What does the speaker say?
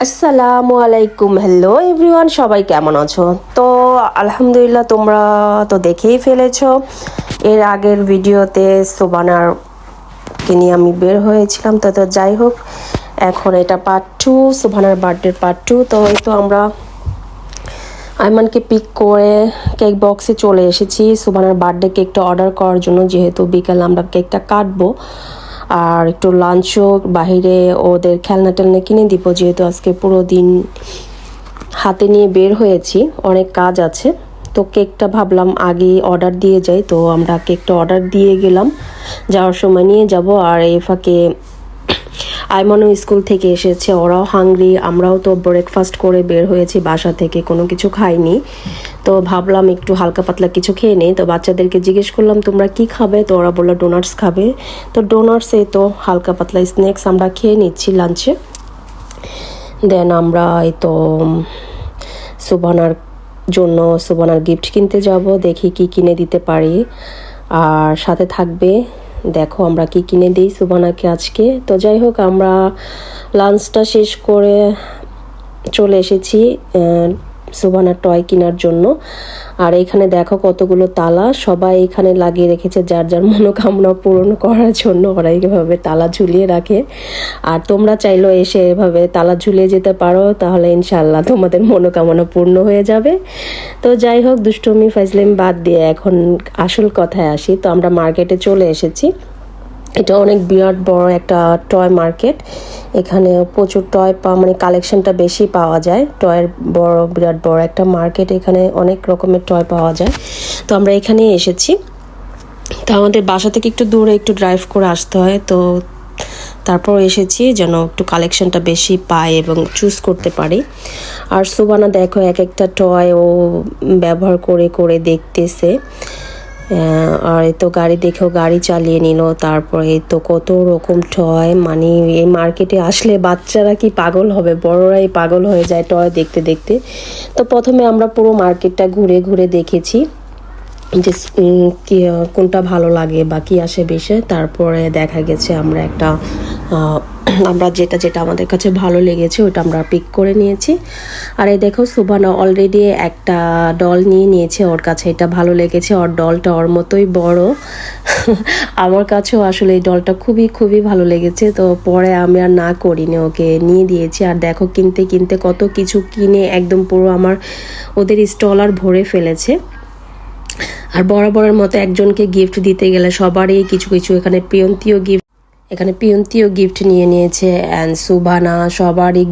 আসসালামু আলাইকুম, hello everyone, সবাই কেমন আছো? তো আলহামদুলিল্লাহ, তোমরা তো দেখেই ফেলেছো এর আগের ভিডিওতে সোবানারকে নিয়ে আমি বের হয়েছিলাম। তো যাই হোক, এখন এটা পার্ট 2, সোবানার বার্থডে পার্ট 2। তো এই তো আমরা আইমানকে পিক করে কেক বক্সে চলে এসেছি সোবানার বার্থডে কেকটা অর্ডার করার জন্য, যেহেতু বিকালে আমরা কেকটা কাটবো আর একটু লাঞ্চও বাহিরে ওদের খেলনা টেলনা কিনে দিব, যেহেতু আজকে পুরো দিন হাতে নিয়ে বের হয়েছি, অনেক কাজ আছে। তো কেকটা ভাবলাম আগে অর্ডার দিয়ে যাই, তো আমরা কেকটা অর্ডার দিয়ে গেলাম, যাওয়ার সময় নিয়ে যাব। আর এই ফাঁকে আইমানও স্কুল থেকে এসেছে, ওরাও হাংরি, আমরাও তো ব্রেকফাস্ট করে বের হয়েছি, বাসা থেকে কোনো কিছু খাইনি। তো ভাবলাম একটু হালকা পাতলা কিছু খেয়ে নেই। তো বাচ্চাদেরকে জিজ্ঞেস করলাম তোমরা কি খাবে, তো ওরা বললো ডোনাটস খাবে। তো ডোনাটসে তো হালকা পাতলা স্ন্যাক্স আমরা খেয়ে নিচ্ছি লাঞ্চে। দেন আমরা এই তো সুবানার গিফট কিনতে যাব, দেখি কি কিনে দিতে পারি। আর সাথে থাকবে, দেখো আমরা কি কিনে দিই সুবানাকে আজকে। তো যাই হোক, আমরা লাঞ্চটা শেষ করে চলে এসেছি সুবানার টয় কেনার জন্য। আর এখানে দেখো কতগুলো তালা সবাই এখানে লাগিয়ে রেখেছে, যার যার মনোকামনা পূরণ করার জন্য ওরা এইভাবে তালা ঝুলিয়ে রাখে। আর তোমরা চাইলেও এসে এভাবে তালা ঝুলিয়ে যেতে পারো, তাহলে ইনশাল্লাহ তোমাদের মনোকামনা পূর্ণ হয়ে যাবে। তো যাই হোক, দুষ্টুমি ফাইজলামি বাদ দিয়ে এখন আসল কথায় আসি। তো আমরা মার্কেটে চলে এসেছি, এটা অনেক বিরাট বড় একটা টয় মার্কেট। এখানে প্রচুর টয় মানে কালেকশনটা বেশি পাওয়া যায়। টয়ের বিরাট বড় একটা মার্কেট, এখানে অনেক রকমের টয় পাওয়া যায়। তো আমরা এখানেই এসেছি। তো আমাদের বাসা থেকে একটু দূরে, একটু ড্রাইভ করে আসতে হয়, তো তারপর এসেছি যেন একটু কালেকশনটা বেশি পাই এবং চুজ করতে পারি। আর সুবানা দেখো এক একটা টয় ও ব্যবহার করে করে দেখতেছে। আর এই তো গাড়ি দেখেও গাড়ি চালিয়ে নিল। তারপরে এই তো কত রকম টয়, মানে এই মার্কেটে আসলে বাচ্চারা কি পাগল হবে, বড়রাই পাগল হয়ে যায় টয় দেখতে দেখতে। তো প্রথমে আমরা পুরো মার্কেটটা ঘুরে ঘুরে দেখেছি যে কোনটা ভালো লাগে বা কি আসে বেশি। তারপরে দেখা গেছে আমরা যেটা আমাদের কাছে ভালো লেগেছে ওটা আমরা পিক করে নিয়েছি। আর এই দেখো সুবানা অলরেডি একটা ডল নিয়ে নিয়েছে, ওর কাছে এটা ভালো লেগেছে। ওর ডলটা ওর মতোই বড় আমার কাছেও আসলে এই ডলটা খুবই খুবই ভালো লেগেছে। তো পরে আমি আর না করিনি, ওকে নিয়ে দিয়েছি। আর দেখো কিনতে কিনতে কত কিছু কিনে একদম পুরো আমার ওদের স্টল আর ভরে ফেলেছে। আর বরাবরের মতো একজনকে গিফট দিতে গেলে সবারই কিছু কিছু, এখানে পিয়ন্তীয় গিফট নিয়ে নিয়েছে। অ্যান্ড সুবানা সবারই